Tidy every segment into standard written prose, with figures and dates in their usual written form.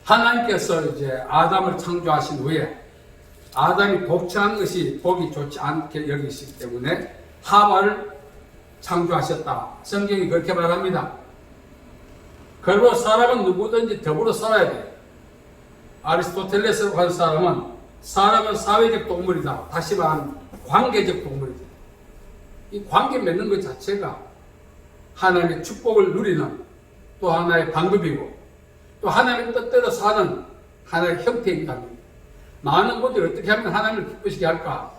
하나님께서 이제 아담을 창조하신 후에 아담이 독취한 것이 보기 좋지 않게 여기시기 때문에 하와를 창조하셨다. 성경이 그렇게 말합니다. 그리고 사람은 누구든지 더불어 살아야 돼요. 아리스토텔레스라고 하는 사람은 사회적 동물이다. 다시 말하면 관계적 동물이다. 이 관계 맺는 것 자체가 하나님의 축복을 누리는 또 하나의 방법이고 또 하나님의 뜻대로 사는 하나의 형태이기도 합니다. 많은 분들이 어떻게 하면 하나님을 기쁘시게 할까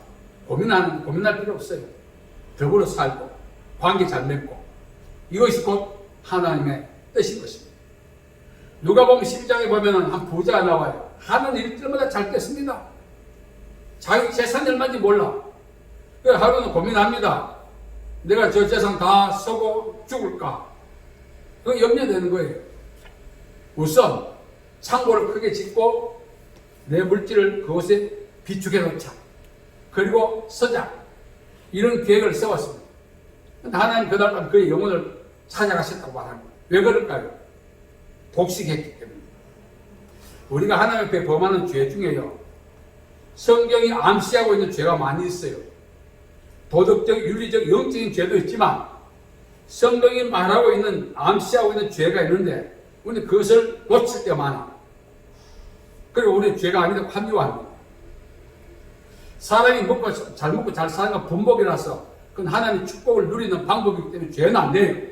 고민할 필요 없어요. 더불어 살고 관계 잘 맺고 이것이 곧 하나님의 뜻인 것입니다. 누가 보면 12장에 보면 한 부자가 나와요. 하는 일들마다 잘 됐습니다. 자기 재산이 얼마인지 몰라. 그래서 하루는 고민합니다. 내가 저 재산 다 쓰고 죽을까? 그거 염려되는 거예요. 우선 창고를 크게 짓고 내 물질을 그곳에 비축해 놓자. 그리고 쓰자. 이런 계획을 세웠습니다. 근데 하나님 그날 밤 그의 영혼을 찾아가셨다고 말합니다. 왜 그럴까요? 독식했기 때문에. 우리가 하나님 앞에 범하는 죄 중에요, 성경이 암시하고 있는 죄가 많이 있어요. 도덕적, 윤리적, 영적인 죄도 있지만 성경이 말하고 있는, 암시하고 있는 죄가 있는데 우리는 그것을 놓칠 때가 많아. 그리고 우리는 죄가 아니라고 합리화합니다. 사람이 잘 먹고 잘 사는 건 분복이라서 그건 하나님의 축복을 누리는 방법이기 때문에 죄는 안 돼요.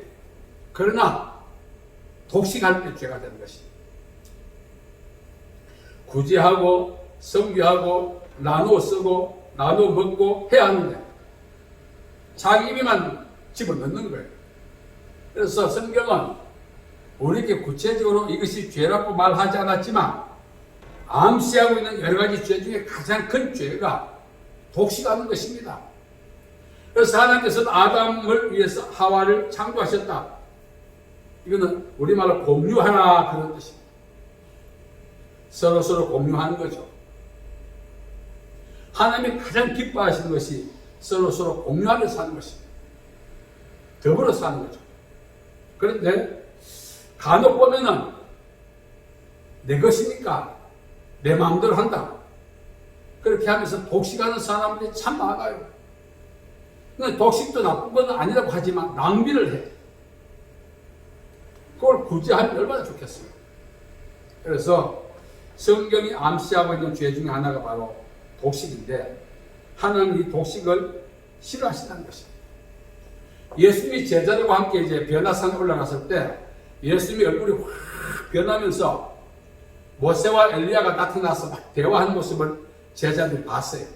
그러나 독식할 때 죄가 되는 것입니다. 구제하고 섬기하고 나누어 쓰고 나누어 먹고 해야 하는데 자기 입에만 집어넣는 거예요. 그래서 성경은 우리에게 구체적으로 이것이 죄라고 말하지 않았지만 암시하고 있는 여러 가지 죄 중에 가장 큰 죄가 독식하는 것입니다. 그래서 하나님께서는 아담을 위해서 하와를 창조하셨다. 이거는 우리말로 공유하라 그런 뜻입니다. 서로 공유하는 거죠. 하나님이 가장 기뻐하시는 것이 서로 공유하며 사는 것입니다. 더불어 사는 거죠. 그런데 간혹 보면은 내 것이니까 내 마음대로 한다. 그렇게 하면서 독식하는 사람들이 참 많아요. 근데 독식도 나쁜 건 아니라고 하지만 낭비를 해. 그걸 구제하면 얼마나 좋겠어요. 그래서 성경이 암시하고 있는 죄 중에 하나가 바로 독식인데 하나님이 독식을 싫어하신다는 것입니다. 예수님이 제자들과 함께 이제 변화산에 올라갔을 때 예수님의 얼굴이 확 변하면서 모세와 엘리야가 나타나서 막 대화하는 모습을 제자들이 봤어요.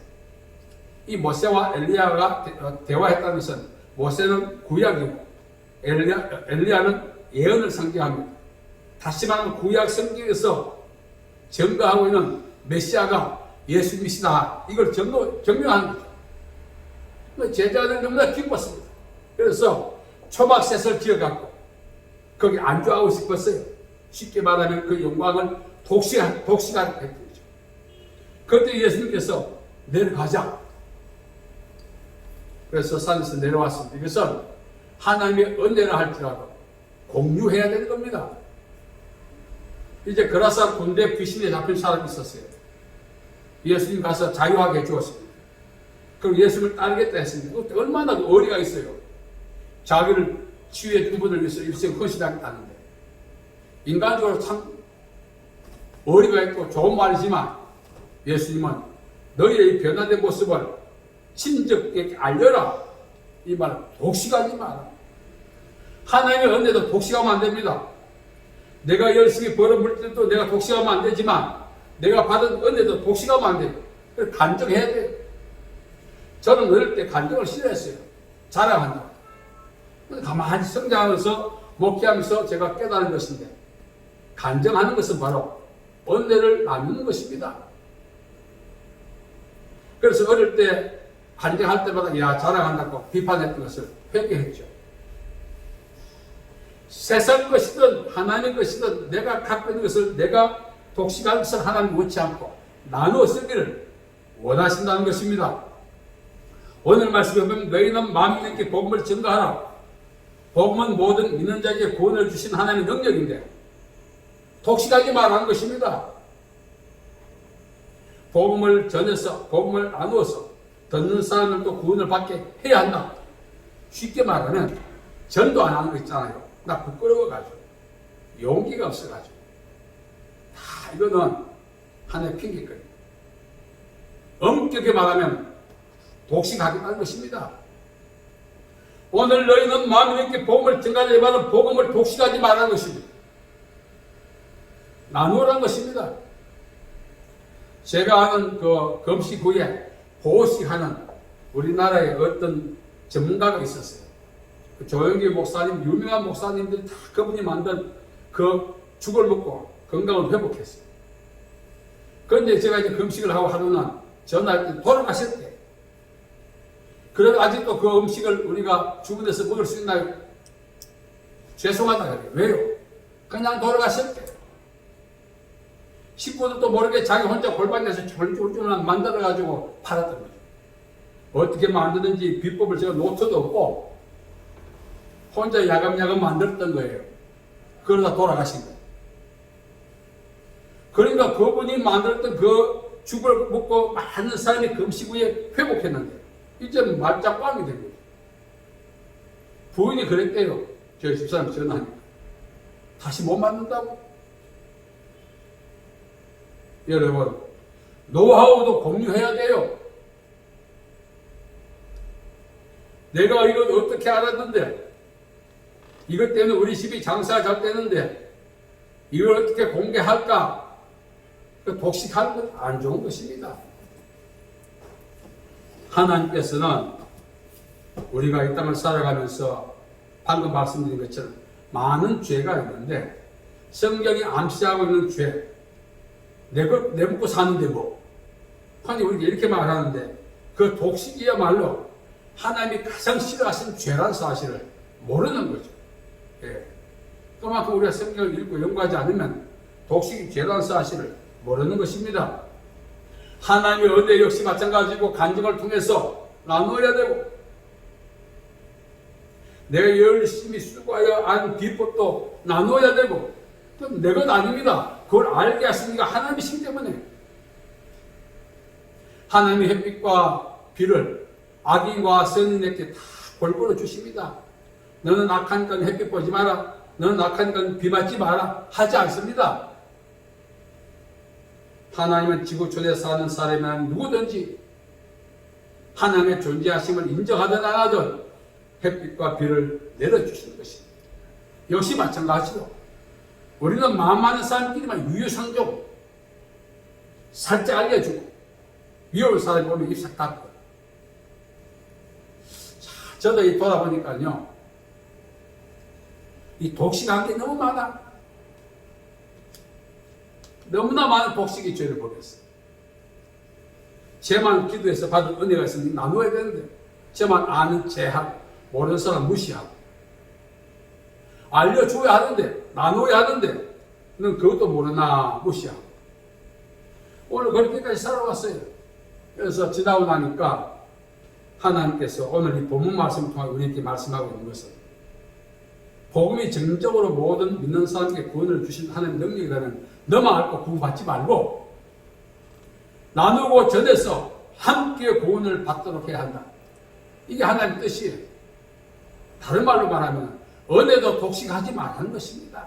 이 모세와 엘리야가 대화했다는 것은 모세는 구약이고 엘리야는 예언을 상징합니다. 다시 말하면 구약 성경에서 증거하고 있는 메시아가 예수님이시다. 이걸 증명하는 거죠. 제자들은 너무나 기뻤습니다. 그래서 초막셋을 지어갖고 거기 안주하고 싶었어요. 쉽게 말하면 그 영광을 독식하는 거죠. 그때 예수님께서 내려가자. 그래서 산에서 내려왔습니다. 이것은 하나님의 은혜라 할지라도 공유해야 되는 겁니다. 이제 그라사 군대 귀신에 잡힌 사람이 있었어요. 예수님 가서 자유하게 해주었습니다. 그럼 예수님을 따르겠다 했습니다. 얼마나 어리가 있어요. 자기를 치유해 준 분을 위해서 일생 헌신하겠다는데. 인간적으로 참 어리가 있고 좋은 말이지만 예수님은 너희의 변화된 모습을 친족에게 알려라. 이 말을 독식하지 마라. 하나님의 은혜도 독식하면 안 됩니다. 내가 열심히 벌은 물질도 내가 독식하면 안 되지만 내가 받은 은혜도 독식하면 안 돼요. 그래서 간증해야 돼요. 저는 어릴 때 간증을 싫어했어요. 자랑한다고. 가만히 성장하면서 목회하면서 제가 깨달은 것인데 간증하는 것은 바로 은혜를 나누는 것입니다. 그래서 어릴 때 간증할 때마다 야 자랑한다고 비판했던 것을 회개했죠. 세상 것이든 하나님 것이든 내가 갖고 있는 것을 내가 독식하는 것을 하나님 원치 않고 나누어 쓰기를 원하신다는 것입니다. 오늘 말씀에 보면 너희는 만민에게 복음을 전가하라. 복음은 모든 믿는 자에게 구원을 주신 하나님의 능력인데 독식하지 말라는 것입니다. 복음을 전해서 복음을 나누어서 듣는 사람들도 구원을 받게 해야 한다. 쉽게 말하면 전도 안 하는 거 있잖아요. 나 부끄러워가지고 용기가 없어가지고 다 이거는 하나의 핑계거리입니다. 엄격히 말하면 독식하겠다는 것입니다. 오늘 너희는 마음이 있게 복음을 증가하지 말고 복음을 독식하지 말라는 것입니다. 나누라는 것입니다. 제가 아는 그 금식 후에 보식하는 우리나라의 어떤 전문가가 있었어요. 그 조영기 목사님, 유명한 목사님들이 다 그분이 만든 그 죽을 먹고 건강을 회복했어요. 그런데 제가 이제 금식을 하고 하루는 전화할 때 돌아가셨대. 그래도 아직도 그 음식을 우리가 주문해서 먹을 수 있나요? 죄송하다 그래요. 왜요? 그냥 돌아가셨대. 식구들도 모르게 자기 혼자 골반에서 쫄쫄쫄 만들어가지고 팔았던 거죠. 어떻게 만드는지 비법을 제가 노트도 없고 혼자 야금야금 만들었던 거예요. 그러다 돌아가신 거예요. 그러니까 그분이 만들었던 그 죽을 먹고 많은 사람이 금식 후에 회복했는데 이제 말짱꽝이 된 거죠. 부인이 그랬대요. 저희 집사람 전화하니까. 다시 못 만든다고? 여러분, 노하우도 공유해야 돼요. 내가 이걸 어떻게 알았는데, 이것 때문에 우리 집이 장사가 잘 되는데, 이걸 어떻게 공개할까? 독식하는 건 안 좋은 것입니다. 하나님께서는 우리가 이 땅을 살아가면서 방금 말씀드린 것처럼 많은 죄가 있는데, 성경이 암시하고 있는 죄, 내먹고 사는데 뭐. 아니, 우리가 이렇게 말하는데, 그 독식이야말로 하나님이 가장 싫어하시는 죄란 사실을 모르는 거죠. 예. 그만큼 우리가 성경을 읽고 연구하지 않으면 독식이 죄란 사실을 모르는 것입니다. 하나님의 은혜 역시 마찬가지고 간증을 통해서 나누어야 되고, 내가 열심히 수고하여 안 비법도 나누어야 되고, 내 것 아닙니다. 그걸 알게 하시니까 하나님이시기 때문에. 하나님의 햇빛과 비를 악인과 선인에게 다 골고루 주십니다. 너는 악하니까 햇빛 보지 마라. 너는 악하니까 비 맞지 마라. 하지 않습니다. 하나님은 지구촌에 사는 사람이나 누구든지 하나님의 존재하심을 인정하든 안 하든 햇빛과 비를 내려주시는 것입니다. 역시 마찬가지로 우리는 마음 많은 사람끼리만 유유상종 살짝 알려주고 위험한 사람이 보면 입 싹 닫고. 자, 저도 이 돌아보니까요, 이 독식한 게 너무 많아. 너무나 많은 독식의 죄를 보겠어요. 쟤만 기도해서 받은 은혜가 있으니 나누어야 되는데, 쟤만 아는 제하고 모르는 사람 무시하고, 알려줘야 하는데, 나눠야 하는데, 넌 그것도 모르나 무시하고. 오늘 그렇게까지 살아왔어요. 그래서 지나고 나니까 하나님께서 오늘 이 본문 말씀을 통해 우리에게 말씀하고 있는 것은, 복음이 정적으로 모든 믿는 사람에게 구원을 주신 하나님의 능력이라면 너만 알고 구원받지 말고 나누고 전해서 함께 구원을 받도록 해야 한다. 이게 하나님의 뜻이에요. 다른 말로 말하면 은혜도 독식하지 말라는 것입니다.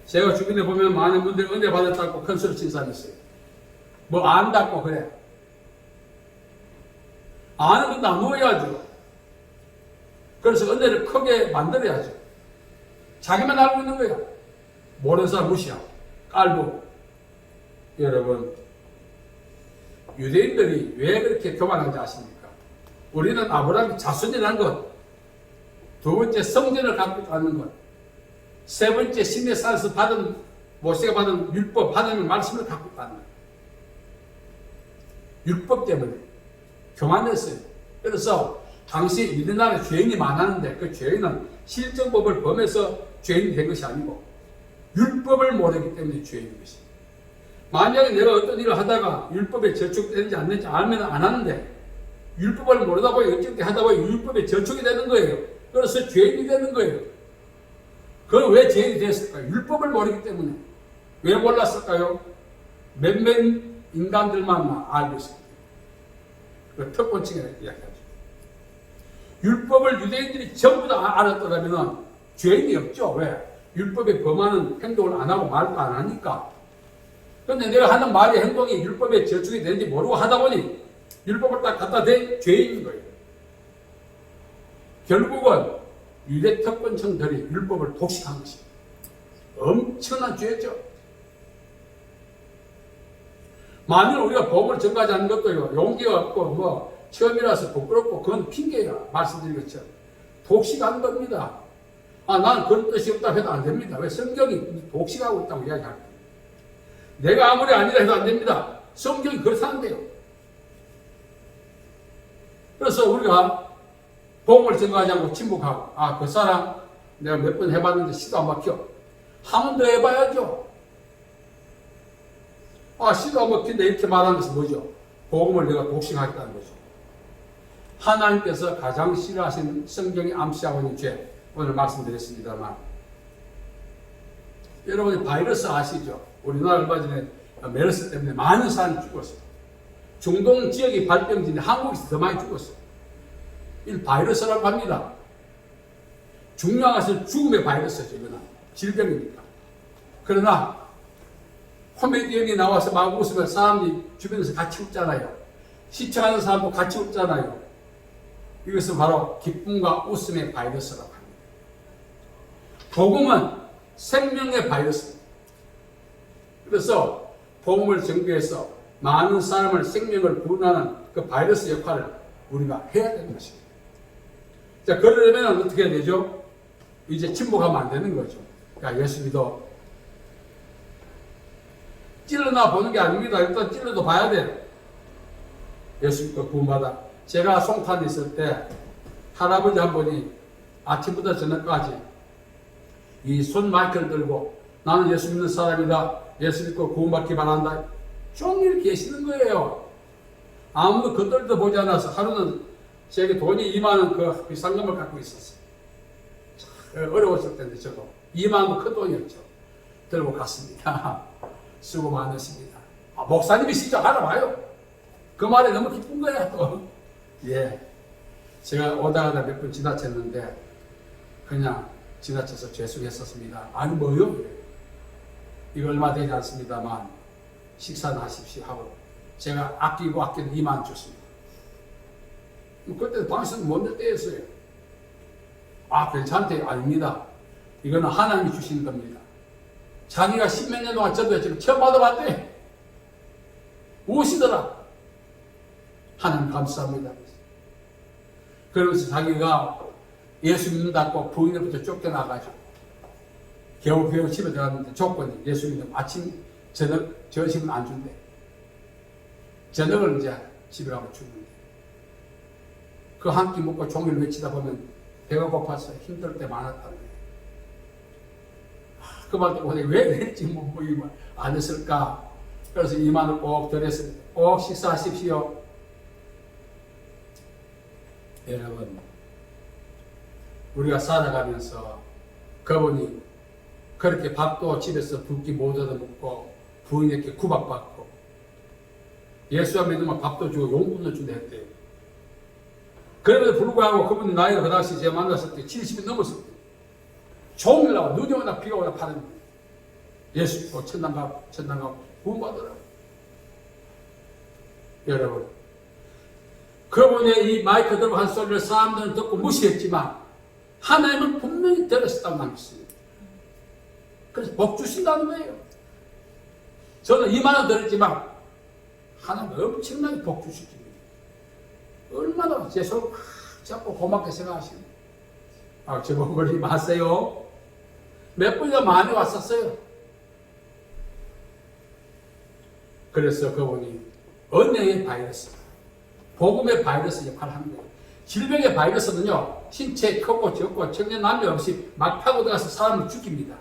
제가 주변에 보면 많은 분들이 은혜 받았다고 큰 소리 친 사람이 있어요. 뭐 안다고 그래. 아는 건 나누어야죠. 그래서 은혜를 크게 만들어야죠. 자기만 알고 있는 거야. 모르는 사람 무시하고 깔고. 여러분, 유대인들이 왜 그렇게 교만한지 아십니까? 우리는 아브라함의 자손이라는 것, 두 번째 성전을 갖고 있다는 것, 세 번째 신의 산에서 받은 모세가 받은 율법, 하나님의 말씀을 갖고 있다는 것. 율법 때문에 교만했어요. 그래서 당시 우리나라에 죄인이 많았는데 그 죄인은 실정법을 범해서 죄인이 된 것이 아니고 율법을 모르기 때문에 죄인인 것입니다. 만약에 내가 어떤 일을 하다가 율법에 저촉되는지 안 되는지 알면 안 하는데 율법을 모르다 보니 어쨌든 하다 보니 율법에 저촉이 되는 거예요. 그래서 죄인이 되는 거예요. 그건 왜 죄인이 됐을까요? 율법을 모르기 때문에. 왜 몰랐을까요? 몇몇 인간들만 알고 있습니다. 그 특권층이라고 이야기하죠. 율법을 유대인들이 전부 다 알았더라면 죄인이 없죠. 왜? 율법에 범하는 행동을 안 하고 말도 안 하니까. 그런데 내가 하는 말이 행동이 율법에 저축이 되는지 모르고 하다 보니 율법을 딱 갖다 대 죄인인 거예요. 결국은 유대 특권층들이 율법을 독식한 것입니다. 엄청난 죄죠. 만일 우리가 복음을 전가하지 않는 것도 용기가 없고 처음이라서 부끄럽고 그건 핑계야. 말씀드린 것처럼 독식한 겁니다. 난 그런 뜻이 없다 해도 안 됩니다. 왜? 성경이 독식하고 있다고 이야기합니다. 내가 아무리 아니라 해도 안 됩니다. 성경이 그렇다는데요. 그래서 우리가 복음을 전가하지 않고 침묵하고 그 사람 내가 몇 번 해봤는데 시도 안 막혀. 한 번 더 해봐야죠. 시도 안 막힌데 이렇게 말하는 것은 뭐죠? 복음을 내가 독식하겠다는 거죠. 하나님께서 가장 싫어하시는 성경이 암시하고 있는 죄, 오늘 말씀드렸습니다만, 여러분이 바이러스 아시죠? 우리나라 얼마 전에 메르스 때문에 많은 사람이 죽었어요. 중동 지역이 발병진데 한국에서 더 많이 죽었어요. 이 바이러스라고 합니다. 중요한 것은 죽음의 바이러스죠. 이거는 질병이니까. 그러나 코미디언이 나와서 막 웃으면 사람들이 주변에서 같이 웃잖아요. 시청하는 사람도 같이 웃잖아요. 이것은 바로 기쁨과 웃음의 바이러스라고 합니다. 복음은 생명의 바이러스입니다. 그래서 복음을 전개해서 많은 사람을 생명을 구원하는 그 바이러스 역할을 우리가 해야 되는 것입니다. 자, 그러려면 어떻게 해야 되죠? 이제 침묵하면 안 되는 거죠. 예수 믿어. 찔러나 보는 게 아닙니다. 일단 찔러도 봐야 돼요. 예수 믿고 구원받아. 제가 송탄에 있을 때 할아버지 한 분이 아침부터 저녁까지 이 손 마이크를 들고 나는 예수 믿는 사람이다. 예수 믿고 구원받기 바란다. 종일 계시는 거예요. 아무도 그들도 보지 않아서 하루는 제게 돈이 2만 원 그 비상금을 갖고 있었어요. 어려웠을 텐데 저도 2만 원 큰 돈이었죠. 들고 갔습니다. 수고 많으십니다. 목사님이시죠? 알아봐요. 그 말이 너무 기쁜 거야 또. 예, 제가 오다가다 몇 번 지나쳤는데 그냥 지나쳐서 죄송했었습니다. 아니 뭐요? 이거 얼마 되지 않습니다만 식사는 하십시오 하고 제가 아끼고 2만 원 줬습니다. 그때 당신은 뭔데 떼었어요? 괜찮대. 아닙니다. 이거는 하나님이 주신 겁니다. 자기가 10몇 년 동안 저도 지금 처음 받아봤대. 무엇이더라? 하나님 감사합니다. 그러면서 자기가 예수 믿는다고 부인으로부터 쫓겨나가지고 겨우 집에 들어갔는데 조건이 예수 믿는 아침, 저녁, 점심은 안 준대. 저녁을 이제 집에 가면 주는데 그 한 끼 먹고 종일 외치다 보면 배가 고파서 힘들 때 많았다는 거예요. 그 말 듣고 왜 그랬지 안 했을까? 그래서 2만 원 꼭 드렸습니다. 꼭 식사하십시오. 여러분, 우리가 살아가면서 그분이 그렇게 밥도 집에서 두 끼 못 얻어먹고 부인에게 구박받고 예수와 믿으면 밥도 주고 용돈도 준다 했대요. 그럼에도 불구하고 그분이 나이가 그 당시 제가 만났을 때 70이 넘었을 때 종일 나와 눈이 오나 비가 오나 파는 거예요. 예수 믿고 천당 가고 구원받으라고. 여러분, 그분의 이 마이크 들고 한 소리를 사람들은 듣고 무시했지만 하나님은 분명히 들으셨다고 남겼습니다. 그래서 복 주신다는 거예요. 저는 2만 원 들었지만 하나님 엄청나게 복 주십니다. 얼마나 제 손을 잡고 고맙게 생각하시는. 저보고 그러지 마세요. 몇 번이나 많이 왔었어요. 그래서 그분이 은혜의 바이러스, 복음의 바이러스 역할을 하는 거예요. 질병의 바이러스는요, 신체에 크고 적고 청년 남녀 없이 막 타고 들어가서 사람을 죽입니다.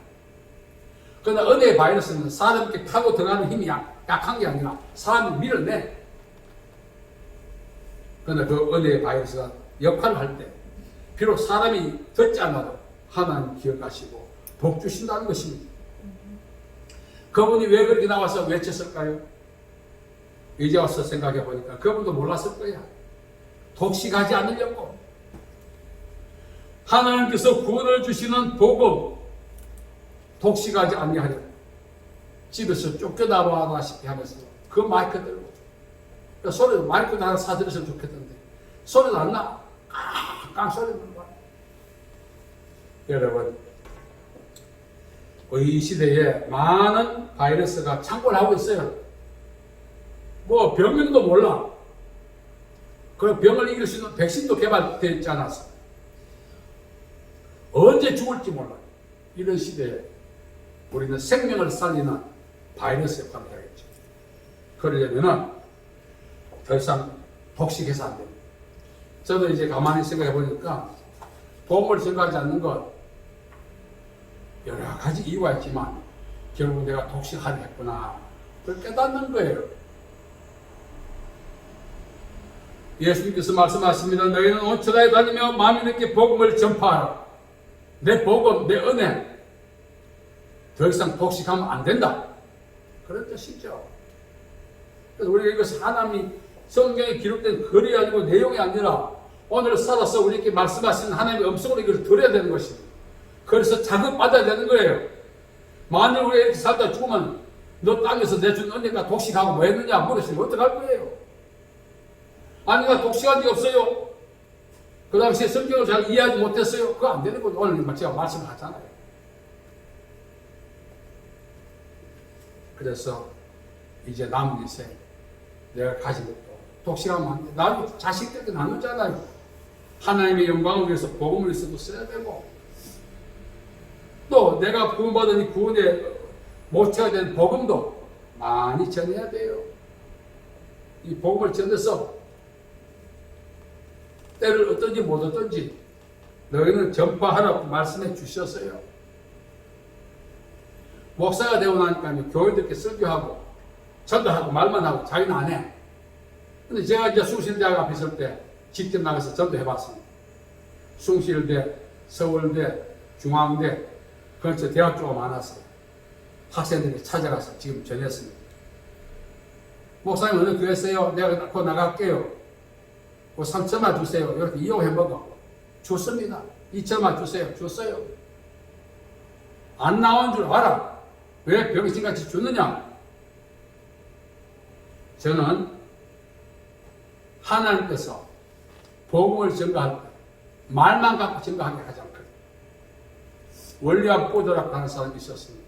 그러나 은혜의 바이러스는 사람에게 타고 들어가는 힘이 약한 게 아니라 사람을 밀어내. 그러나 그 은혜의 바이러스가 역할을 할 때, 비록 사람이 듣지 않아도 하나님 기억하시고 복 주신다는 것입니다. 그분이 왜 그렇게 나와서 외쳤을까요? 이제 와서 생각해 보니까 그분도 몰랐을 거야. 독식하지 않으려고. 하나님께서 구원을 주시는 복음 독식하지 않으려고 집에서 쫓겨나와다시피 하면서 그 마이크 들고 소리 마이크 하나 사들였으면 좋겠던데 소리도 안 나. 깡소리는 거야. 여러분, 이 시대에 많은 바이러스가 창궐 하고 있어요. 뭐 병명도 몰라. 그 병을 이길 수 있는 백신도 개발되어 있지 않았어. 언제 죽을지 몰라. 이런 시대에 우리는 생명을 살리는 바이러스 역할을 해야겠죠. 그러려면 더 이상 독식해서 안 됩니다. 저도 이제 가만히 생각해 보니까 복음을 생각하지 않는 것 여러 가지 이유가 있지만 결국 내가 독식하려 했구나. 그걸 깨닫는 거예요. 예수님께서 말씀하십니다. 너희는 온 천하에 다니며 만민에게 복음을 전파하라. 내 복음, 내 은혜 더 이상 독식하면 안 된다. 그런 뜻이죠. 그래서 우리가 이것을 하나님이 성경에 기록된 글이 아니고 내용이 아니라 오늘 살아서 우리에게 말씀하시는 하나님의 음성으로 이걸 들어야 되는 것입니다. 그래서 자극받아야 되는 거예요. 만일 우리가 이렇게 살다 죽으면 너 땅에서 내준 은혜가 독식하고 뭐 했느냐 물으시면 어떡할 거예요? 아니 나 독식한 적 없어요. 그 당시에 성경을 잘 이해하지 못했어요. 그거 안 되는 거죠. 오늘 제가 말씀을 하잖아요. 그래서 이제 남은 인생 내가 가진 것도 독식하면 안 돼. 나도 자식들에게 나누잖아요. 하나님의 영광을 위해서 복음을 위해서도 써야 되고 또 내가 구원받은 이 구원에 못해야 되는 복음도 많이 전해야 돼요. 이 복음을 전해서 때를 어떤지 못 어떤지 너희는 전파하라고 말씀해 주셨어요. 목사가 되고 나니까 교회들께 설교하고 전도하고 말만 하고 자기는 안 해. 근데 제가 이제 숭실대학 앞에 있을 때 직접 나가서 전도해 봤습니다. 숭실대, 서울대, 중앙대 근처 대학교가 많았어요. 학생들이 찾아가서 지금 전했습니다. 목사님 어느 교회 있어요? 내가 곧 나갈게요. 그 3천만 주세요. 이렇게 이용해 먹어. 줬습니다. 2천만 주세요. 줬어요. 안 나온 줄 알아. 왜 병신같이 주느냐? 저는 하나님께서 복음을 전가할 때 말만 갖고 전가하게 하지 않거든요. 원리와 뽀드락 하는 사람이 있었습니다.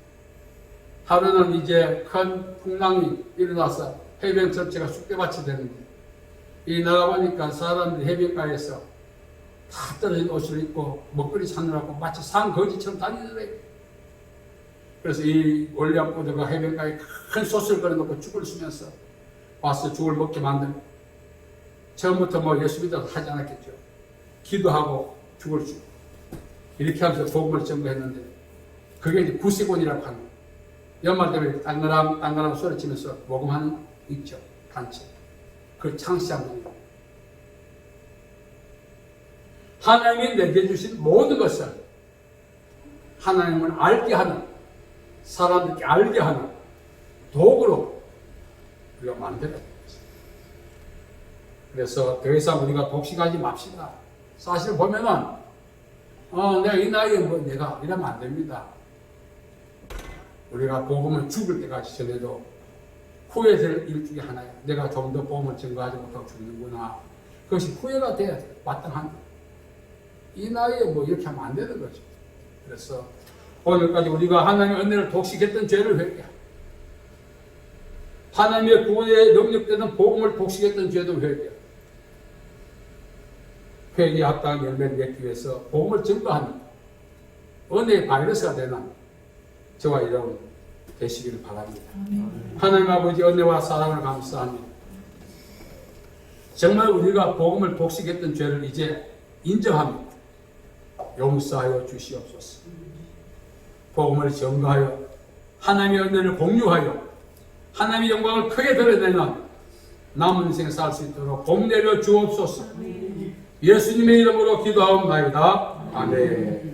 하루는 이제 큰 풍랑이 일어나서 해변 전체가 쑥대밭이 되는데 이 나가보니까 사람들이 해변가에서 다 떨어진 옷을 입고 먹거리 찾느라고 마치 상거지처럼 다니더래요. 그래서 이 원리와 뽀드가 해변가에 큰 솥을 걸어놓고 죽을 쓰면서 와서 죽을 먹게 만들고 처음부터 뭐 예수 믿어서 하지 않았겠죠. 기도하고 죽을 주 이렇게 하면서 복음을 전거했는데 그게 이제 구세군이라고 하는 거예요. 연말 되면 땅가람 소리치면서 복음하는 있죠. 단체. 그 창시한 분이에요. 하나님이 내게 주신 모든 것을 하나님을 알게 하는 사람들께 알게 하는 도구로 우리가 만들어야 됩니다. 그래서 더 이상 우리가 독식하지 맙시다. 사실 보면은 내가 이 나이에 뭐 내가 이러면 안 됩니다. 우리가 복음을 죽을 때까지 전해도 후회될 일 중에 하나예요. 내가 좀 더 복음을 증거하지 못하고 죽는구나. 그것이 후회가 돼야 돼요. 마땅한 이 나이에 뭐 이렇게 하면 안 되는 거죠. 그래서 오늘까지 우리가 하나님의 은혜를 독식했던 죄를 회개하고 하나님의 구원에 능력되는 복음을 독식했던 죄도 회개하고 회개에 합당한 열매를 맺기 위해서 복음을 증거하는 은혜의 바이러스가 되는 저와 여러분 되시기를 바랍니다. 하나님 아버지 은혜와 사랑을 감사합니다. 정말 우리가 복음을 독식했던 죄를 이제 인정합니다. 용서하여 주시옵소서. 복음을 증거하여 하나님의 은혜를 공유하여 하나님의 영광을 크게 드러내는 남은 인생 살 수 있도록 복 내려 주옵소서. 예수님의 이름으로 기도하옵나이다. 아멘.